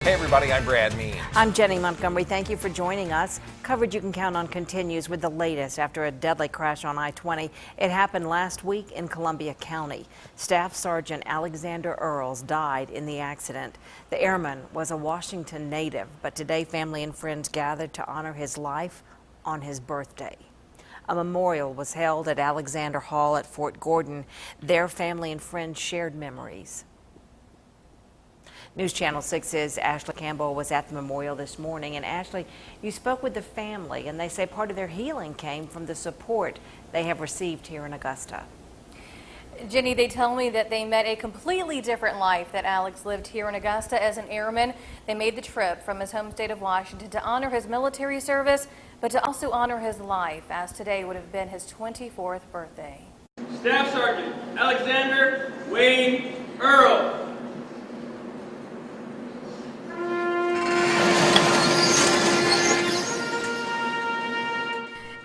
Hey everybody, I'm Brad Means. I'm Jenny Montgomery. Thank you for joining us. Coverage you can count on continues with the latest after a deadly crash on I-20. It happened last week in Columbia County. Staff Sergeant Alexander Earles died in the accident. The airman was a Washington native, but today family and friends gathered to honor his life on his birthday. A memorial was held at Alexander Hall at Fort Gordon. Their family and friends shared memories. News Channel 6's Ashley Campbell was at the memorial this morning. And Ashley, you spoke with the family, and they say part of their healing came from the support they have received here in Augusta. Jenny, they tell me that they met a completely different life that Alex lived here in Augusta as an airman. They made the trip from his home state of Washington to honor his military service, but to also honor his life, as today would have been his 24th birthday. Staff Sergeant Alexander Wayne Earles.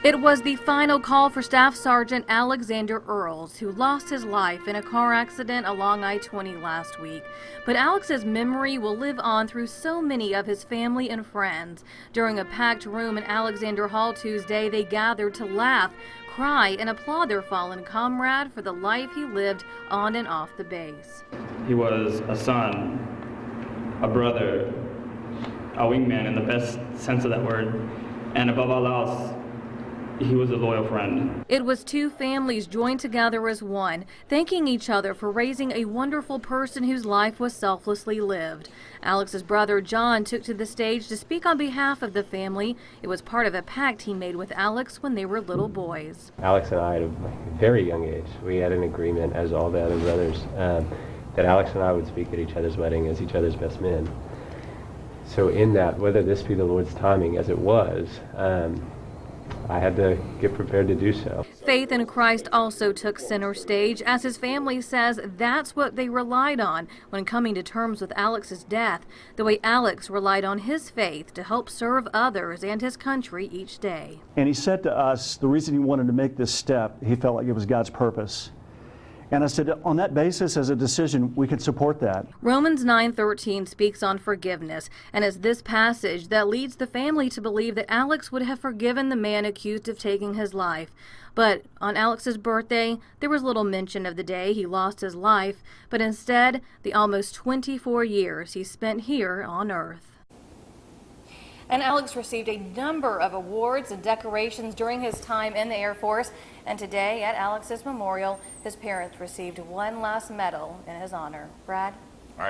It was the final call for Staff Sergeant Alexander Earles, who lost his life in a car accident along I-20 last week. But Alex's memory will live on through so many of his family and friends. During a packed room in Alexander Hall Tuesday, they gathered to laugh, cry, and applaud their fallen comrade for the life he lived on and off the base. He was a son, a brother, a wingman in the best sense of that word, and above all else, he was a loyal friend. It was two families joined together as one, thanking each other for raising a wonderful person whose life was selflessly lived. Alex's brother John took to the stage to speak on behalf of the family. It was part of a pact he made with Alex when they were little boys. Alex and I, at a very young age, we had an agreement, as all the other brothers, that Alex and I would speak at each other's wedding as each other's best men. So in that, whether this be the Lord's timing, as it was, I had to get prepared to do so. Faith in Christ also took center stage, as his family says that's what they relied on when coming to terms with Alex's death, the way Alex relied on his faith to help serve others and his country each day. And he said to us the reason he wanted to make this step, he felt like it was God's purpose. And I said, on that basis, as a decision, we could support that. Romans 9:13 speaks on forgiveness, and it's this passage that leads the family to believe that Alex would have forgiven the man accused of taking his life. But on Alex's birthday, there was little mention of the day he lost his life, but instead, the almost 24 years he spent here on Earth. And Alex received a number of awards and decorations during his time in the Air Force. And today at Alex's memorial, his parents received one last medal in his honor. Brad?